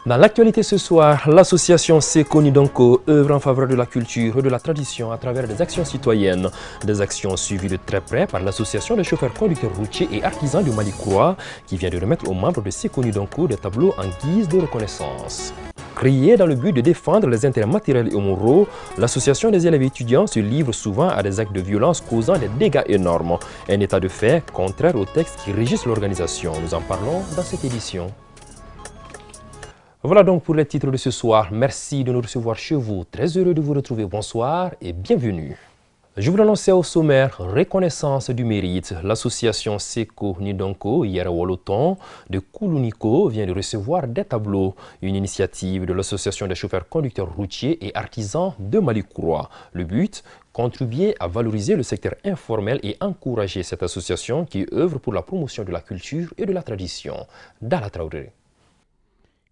Dans l'actualité ce soir, l'association Sekoni-Donko œuvre en faveur de la culture et de la tradition à travers des actions citoyennes. Des actions suivies de très près par l'association des chauffeurs conducteurs routiers et artisans du Mali-Croix qui vient de remettre aux membres de Sekoni-Donko des tableaux en guise de reconnaissance. Créée dans le but de défendre les intérêts matériels et moraux, l'association des élèves étudiants se livre souvent à des actes de violence causant des dégâts énormes. Un état de fait contraire aux textes qui régissent l'organisation. Nous en parlons dans cette édition. Voilà donc pour les titres de ce soir. Merci de nous recevoir chez vous. Très heureux de vous retrouver. Bonsoir et bienvenue. Je vous l'annonçais au sommaire, reconnaissance du mérite. L'association Sekoni-Donko Yere-Woloton de Koulouniko vient de recevoir des tableaux. Une initiative de l'association des chauffeurs conducteurs routiers et artisans de Mali-Croix. Le but, contribuer à valoriser le secteur informel et encourager cette association qui œuvre pour la promotion de la culture et de la tradition. Dala Traoré.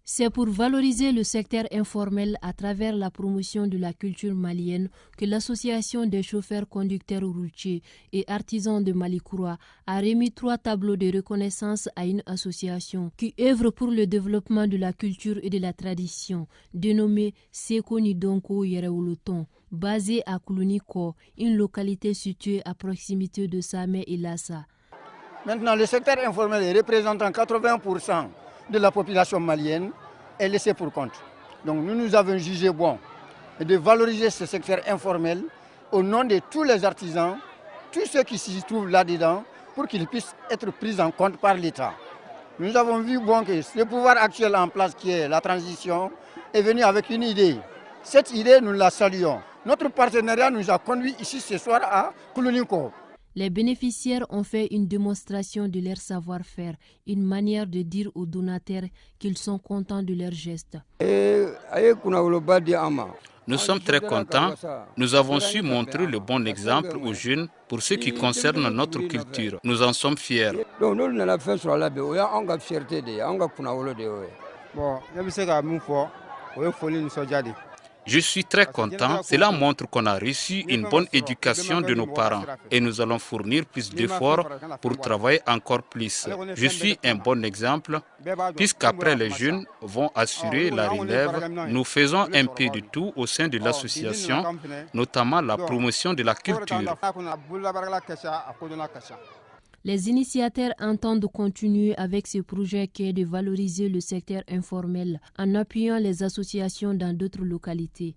C'est pour valoriser le secteur informel à travers la promotion de la culture malienne que l'Association des chauffeurs conducteurs routiers et artisans de Mali-Croix a remis 3 tableaux de reconnaissance à une association qui œuvre pour le développement de la culture et de la tradition, dénommée Sekoni-Donko Yere-Woloton, basée à Koulouniko, une localité située à proximité de Samé et Lassa. Maintenant, le secteur informel représentant 80% de la population malienne est laissée pour compte. Donc nous avons jugé bon de valoriser ce secteur informel au nom de tous les artisans, tous ceux qui s'y trouvent là-dedans, pour qu'ils puissent être pris en compte par l'État. Nous avons vu bon que le pouvoir actuel en place, qui est la transition, est venu avec une idée. Cette idée, nous la saluons. Notre partenariat nous a conduits ici ce soir à Koulouniko. Les bénéficiaires ont fait une démonstration de leur savoir-faire, une manière de dire aux donataires qu'ils sont contents de leurs gestes. Nous sommes très contents. Nous avons su montrer le bon exemple aux jeunes pour ce qui concerne notre culture. Nous en sommes fiers. Je suis très content. Cela montre qu'on a reçu une bonne éducation de nos parents et nous allons fournir plus d'efforts pour travailler encore plus. Je suis un bon exemple puisqu'après les jeunes vont assurer la relève. Nous faisons un peu de tout au sein de l'association, notamment la promotion de la culture. Les initiateurs entendent continuer avec ce projet qui est de valoriser le secteur informel en appuyant les associations dans d'autres localités.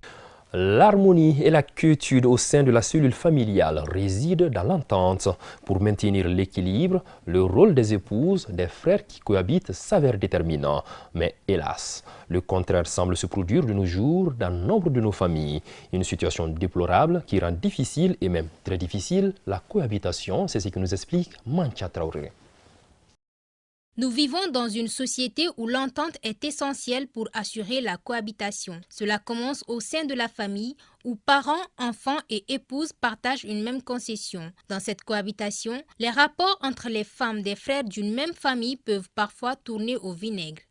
L'harmonie et la quiétude au sein de la cellule familiale résident dans l'entente. Pour maintenir l'équilibre, le rôle des épouses, des frères qui cohabitent s'avère déterminant. Mais hélas, le contraire semble se produire de nos jours dans nombre de nos familles. Une situation déplorable qui rend difficile et même très difficile la cohabitation. C'est ce que nous explique Mancha Traoré. Nous vivons dans une société où l'entente est essentielle pour assurer la cohabitation. Cela commence au sein de la famille où parents, enfants et épouses partagent une même concession. Dans cette cohabitation, les rapports entre les femmes des frères d'une même famille peuvent parfois tourner au vinaigre.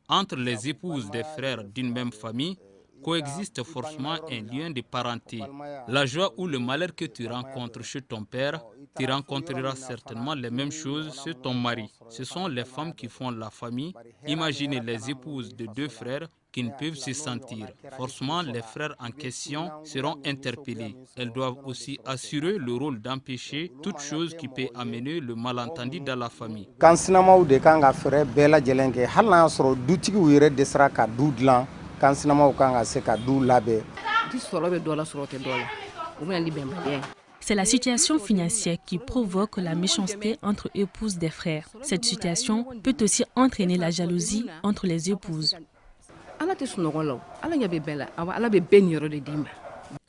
Entre les épouses des frères d'une même famille, coexiste forcément un lien de parenté. La joie ou le malheur que tu rencontres chez ton père, tu rencontreras certainement les mêmes choses chez ton mari. Ce sont les femmes qui font la famille. Imaginez les épouses de 2 frères qui ne peuvent se sentir. Forcément, les frères en question seront interpellés. Elles doivent aussi assurer le rôle d'empêcher toute chose qui peut amener le malentendu dans la famille. C'est la situation financière qui provoque la méchanceté entre épouses des frères. Cette situation peut aussi entraîner la jalousie entre les épouses.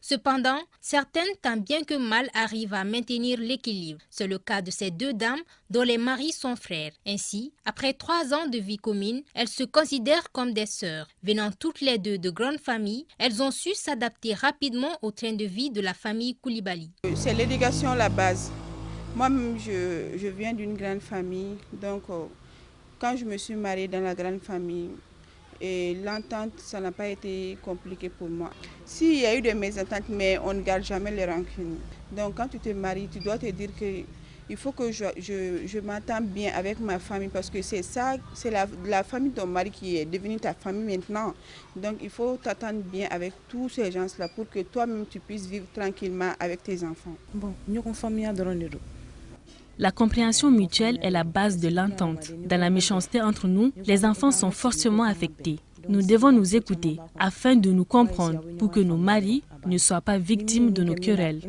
Cependant, certaines, tant bien que mal, arrivent à maintenir l'équilibre. C'est le cas de ces 2 dames dont les maris sont frères. Ainsi, après 3 ans de vie commune, elles se considèrent comme des sœurs. Venant toutes les 2 de grandes familles, elles ont su s'adapter rapidement au train de vie de la famille Koulibaly. C'est l'éducation la base. Moi-même, je viens d'une grande famille. Donc, quand je me suis mariée dans la grande famille, et l'entente, ça n'a pas été compliqué pour moi. S'il y a eu des mésententes, mais on ne garde jamais les rancunes. Donc quand tu te maries, tu dois te dire que il faut que je m'entende bien avec ma famille parce que c'est ça, c'est la famille de ton mari qui est devenue ta famille maintenant. Donc il faut t'entendre bien avec tous ces gens-là pour que toi-même tu puisses vivre tranquillement avec tes enfants. Bon, la compréhension mutuelle est la base de l'entente. Dans la méchanceté entre nous, les enfants sont fortement affectés. Nous devons nous écouter afin de nous comprendre pour que nos maris ne soient pas victimes de nos querelles.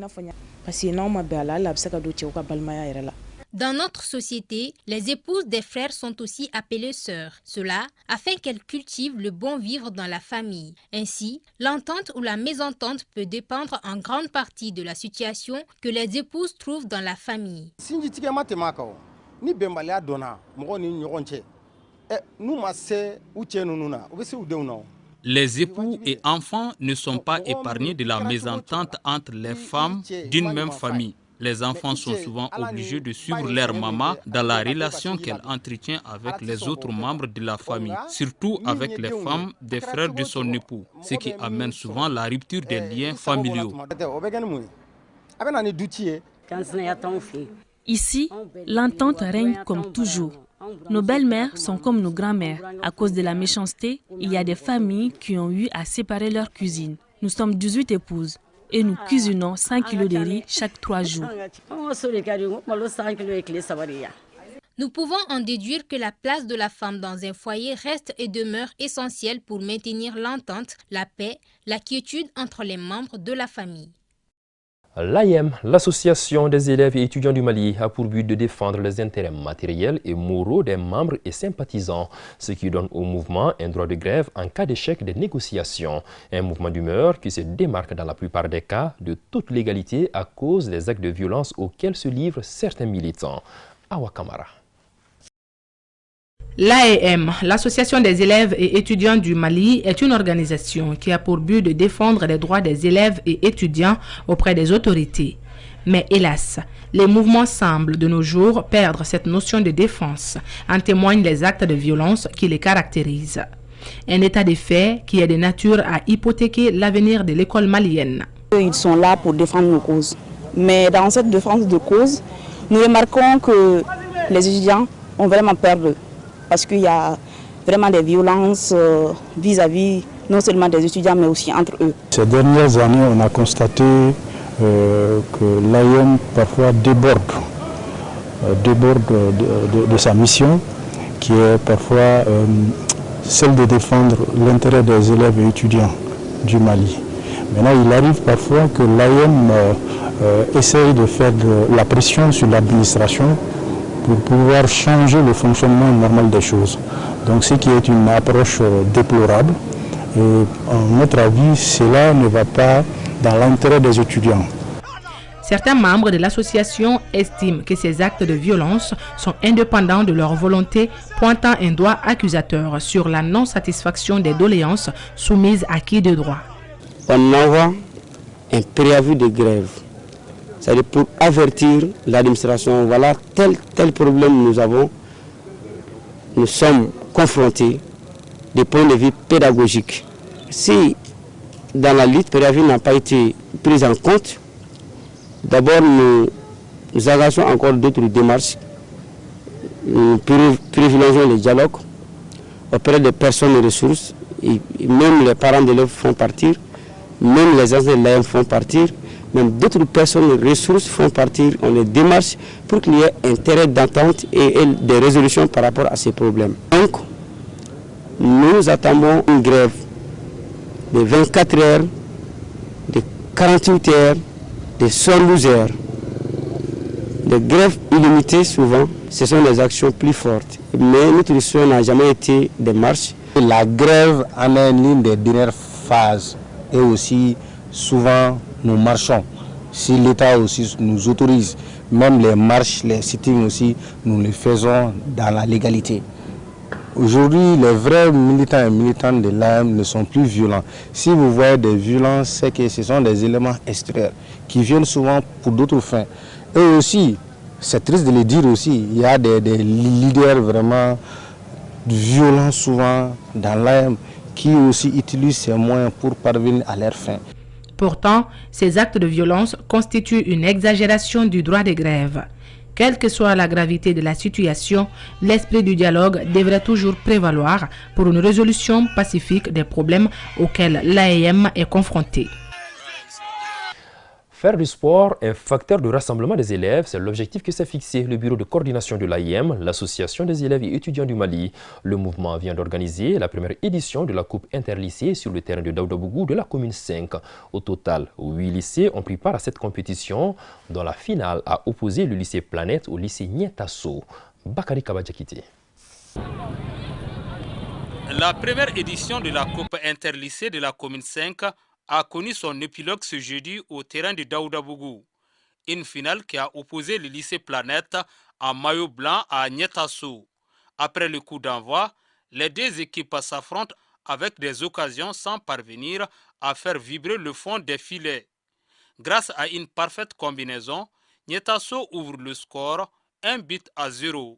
Dans notre société, les épouses des frères sont aussi appelées sœurs. Cela afin qu'elles cultivent le bon vivre dans la famille. Ainsi, l'entente ou la mésentente peut dépendre en grande partie de la situation que les épouses trouvent dans la famille. Les époux et enfants ne sont pas épargnés de la mésentente entre les femmes d'une même famille. Les enfants sont souvent obligés de suivre leur maman dans la relation qu'elle entretient avec les autres membres de la famille, surtout avec les femmes des frères de son époux, ce qui amène souvent la rupture des liens familiaux. Ici, l'entente règne comme toujours. Nos belles-mères sont comme nos grands-mères. À cause de la méchanceté, il y a des familles qui ont eu à séparer leur cuisine. Nous sommes 18 épouses et nous cuisinons 5 kilos de riz chaque 3 jours. Nous pouvons en déduire que la place de la femme dans un foyer reste et demeure essentielle pour maintenir l'entente, la paix, la quiétude entre les membres de la famille. L'AEM, l'Association des élèves et étudiants du Mali, a pour but de défendre les intérêts matériels et moraux des membres et sympathisants, ce qui donne au mouvement un droit de grève en cas d'échec des négociations. Un mouvement d'humeur qui se démarque dans la plupart des cas de toute légalité à cause des actes de violence auxquels se livrent certains militants. Awa Kamara. L'AEM, l'Association des élèves et étudiants du Mali, est une organisation qui a pour but de défendre les droits des élèves et étudiants auprès des autorités. Mais hélas, les mouvements semblent de nos jours perdre cette notion de défense, en témoignent les actes de violence qui les caractérisent. Un état de fait qui est de nature à hypothéquer l'avenir de l'école malienne. Ils sont là pour défendre nos causes. Mais dans cette défense de cause, nous remarquons que les étudiants ont vraiment peur d'eux. Parce qu'il y a vraiment des violences vis-à-vis non seulement des étudiants mais aussi entre eux. Ces dernières années, on a constaté que l'AEM parfois déborde de sa mission, qui est parfois celle de défendre l'intérêt des élèves et étudiants du Mali. Maintenant, il arrive parfois que l'AEM essaye de faire de la pression sur l'administration pour pouvoir changer le fonctionnement normal des choses. Donc ce qui est une approche déplorable. Et à notre avis, cela ne va pas dans l'intérêt des étudiants. Certains membres de l'association estiment que ces actes de violence sont indépendants de leur volonté, pointant un doigt accusateur sur la non-satisfaction des doléances soumises à qui de droit. On envoie un préavis de grève. C'est-à-dire pour avertir l'administration, voilà tel problème nous avons, nous sommes confrontés du point de vue pédagogique. Si dans la lutte, le préavis n'a pas été pris en compte, d'abord nous engageons encore d'autres démarches, nous privilégions le dialogue auprès des personnes et ressources, et même les parents d'élèves font partir, même les agents de l'AEM font partir, même d'autres personnes et ressources font partir, on les démarche pour qu'il y ait intérêt d'entente et des résolutions par rapport à ces problèmes. Donc, nous attendons une grève de 24 heures, de 48 heures, de 112 heures. Les grèves illimitées, souvent, ce sont des actions plus fortes. Mais notre mission n'a jamais été des marches. La grève en est l'une des dernières phases et aussi souvent nous marchons. Si l'État aussi nous autorise, même les marches, les sittings aussi, nous les faisons dans la légalité. Aujourd'hui, les vrais militants et militantes de l'AEM ne sont plus violents. Si vous voyez des violences, c'est que ce sont des éléments extérieurs qui viennent souvent pour d'autres fins. Et aussi, c'est triste de le dire aussi, il y a des leaders vraiment violents souvent dans l'AEM qui aussi utilisent ces moyens pour parvenir à leurs fins. Pourtant, ces actes de violence constituent une exagération du droit de grève. Quelle que soit la gravité de la situation, l'esprit du dialogue devrait toujours prévaloir pour une résolution pacifique des problèmes auxquels l'AEM est confrontée. Faire du sport un facteur de rassemblement des élèves, c'est l'objectif que s'est fixé le bureau de coordination de l'AIM, l'association des élèves et étudiants du Mali. Le mouvement vient d'organiser la première édition de la Coupe interlycée sur le terrain de Daoudabougou de la commune 5. Au total, 8 lycées ont pris part à cette compétition, dont la finale a opposé le lycée Planète au lycée Nietasso. Bakari Kabadjakite. La première édition de la Coupe interlycée de la commune 5 a connu son épilogue ce jeudi au terrain de Daoudabougou. Une finale qui a opposé le lycée Planète en maillot blanc à Nietasso. Après le coup d'envoi, les deux équipes s'affrontent avec des occasions sans parvenir à faire vibrer le fond des filets. Grâce à une parfaite combinaison, Nietasso ouvre le score 1-0.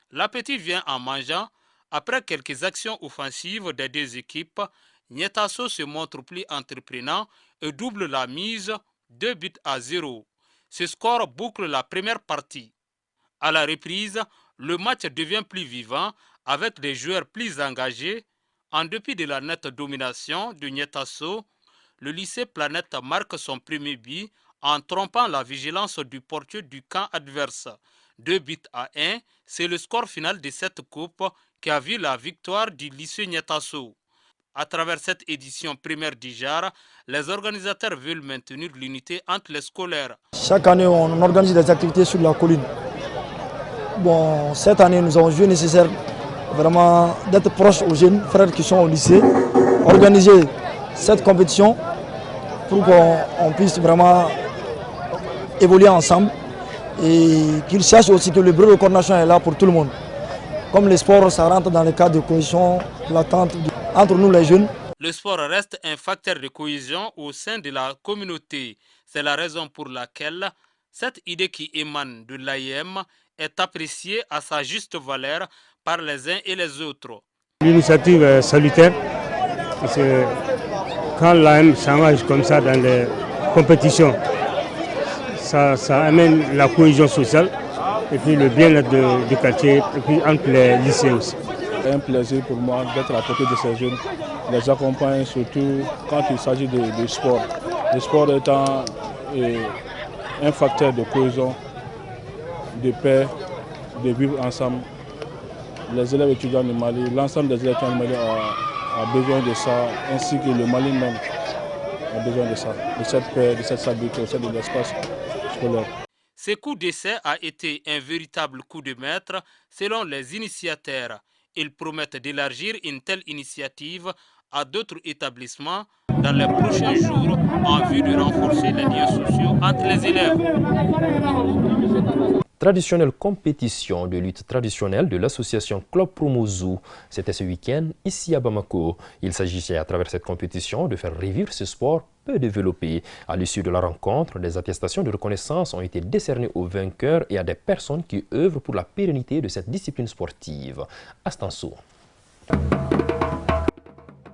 L'appétit vient en mangeant. Après quelques actions offensives des deux équipes, Nietasso se montre plus entreprenant et double la mise 2-0. Ce score boucle la première partie. À la reprise, le match devient plus vivant avec des joueurs plus engagés. En dépit de la nette domination de Nietasso, le lycée Planète marque son premier but en trompant la vigilance du portier du camp adverse. 2-1, c'est le score final de cette coupe qui a vu la victoire du lycée Nietasso. À travers cette édition première du genre, les organisateurs veulent maintenir l'unité entre les scolaires. Chaque année, on organise des activités sur la colline. Bon, cette année, nous avons jugé nécessaire vraiment d'être proches aux jeunes frères qui sont au lycée, organiser cette compétition pour qu'on puisse vraiment évoluer ensemble et qu'ils sachent aussi que le bureau de coordination est là pour tout le monde. Comme le sport, ça rentre dans le cadre de cohésion, l'attente entre nous les jeunes. Le sport reste un facteur de cohésion au sein de la communauté. C'est la raison pour laquelle cette idée qui émane de l'AIM est appréciée à sa juste valeur par les uns et les autres. L'initiative est salutaire parce que quand l'AIM s'engage comme ça dans les compétitions, ça amène la cohésion sociale et puis le bien-être du quartier et puis entre les lycées aussi. C'est un plaisir pour moi d'être à côté de ces jeunes, les accompagner surtout quand il s'agit de sport. Le sport étant un facteur de cohésion, de paix, de vivre ensemble. Les élèves étudiants du Mali, l'ensemble des élèves étudiants du Mali a besoin de ça, ainsi que le Mali même a besoin de ça, de cette paix, de cette stabilité au sein de l'espace scolaire. Ce coup d'essai a été un véritable coup de maître selon les initiateurs. Ils promettent d'élargir une telle initiative à d'autres établissements dans les prochains jours en vue de renforcer les liens sociaux entre les élèves. Traditionnelle compétition de lutte traditionnelle de l'association Club Promozou. C'était ce week-end ici à Bamako. Il s'agissait à travers cette compétition de faire revivre ce sport peu développé. À l'issue de la rencontre, des attestations de reconnaissance ont été décernées aux vainqueurs et à des personnes qui œuvrent pour la pérennité de cette discipline sportive. Astanso.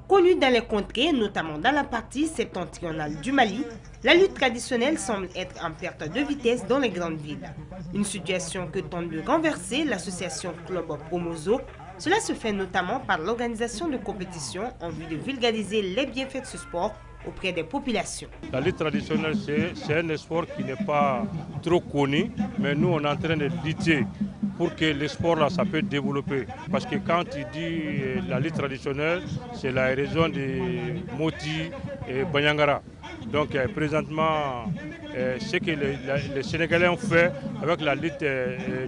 Connue dans les contrées, notamment dans la partie septentrionale du Mali, la lutte traditionnelle semble être en perte de vitesse dans les grandes villes. Une situation que tente de renverser l'association Club Promozo. Cela se fait notamment par l'organisation de compétitions en vue de vulgariser les bienfaits de ce sport auprès des populations. La lutte traditionnelle, c'est un sport qui n'est pas trop connu, mais nous, on est en train de lutter pour que le sport là, ça peut développer. Parce que quand tu dis la lutte traditionnelle, c'est la région de Moti et Banyangara. Donc présentement, ce que les Sénégalais ont fait avec la lutte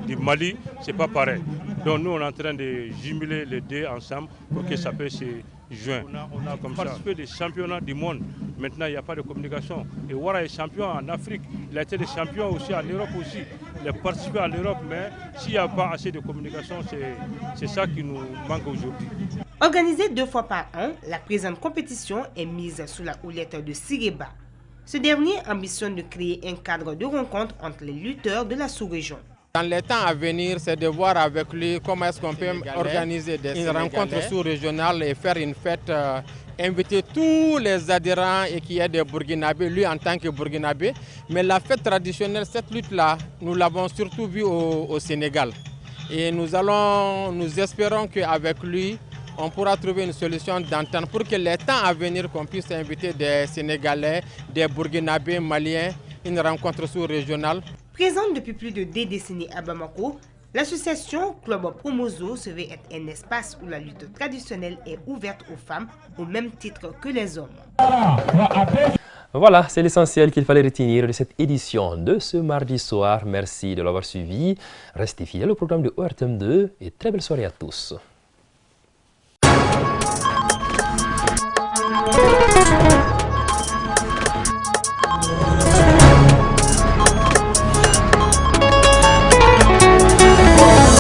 du Mali, c'est pas pareil. Donc nous, on est en train de jumeler les deux ensemble pour que ça puisse se joindre. On a participé des championnats du monde. Maintenant, il n'y a pas de communication. Et Ouara est champion en Afrique. Il a été des champions aussi en Europe aussi. Il a participé en Europe, mais s'il n'y a pas assez de communication, c'est ça qui nous manque aujourd'hui. Organisée 2 fois par an, la présente compétition est mise sous la houlette de Sireba. Ce dernier ambitionne de créer un cadre de rencontre entre les lutteurs de la sous-région. Dans les temps à venir, c'est de voir avec lui comment est-ce qu'on peut organiser une rencontre sous-régionale et faire une fête inviter tous les adhérents et qu'il y ait des Burkinabés, lui en tant que Burkinabé. Mais la fête traditionnelle, cette lutte-là, nous l'avons surtout vue au Sénégal. Et nous espérons qu'avec lui, on pourra trouver une solution d'entente pour que les temps à venir, qu'on puisse inviter des Sénégalais, des Burkinabés, Maliens, une rencontre sous-régionale. Présente depuis plus de 2 décennies à Bamako, l'association Club Promozo se veut être un espace où la lutte traditionnelle est ouverte aux femmes au même titre que les hommes. Voilà, c'est l'essentiel qu'il fallait retenir de cette édition de ce mardi soir. Merci de l'avoir suivi. Restez fidèles au programme de ORTM2 et très belle soirée à tous.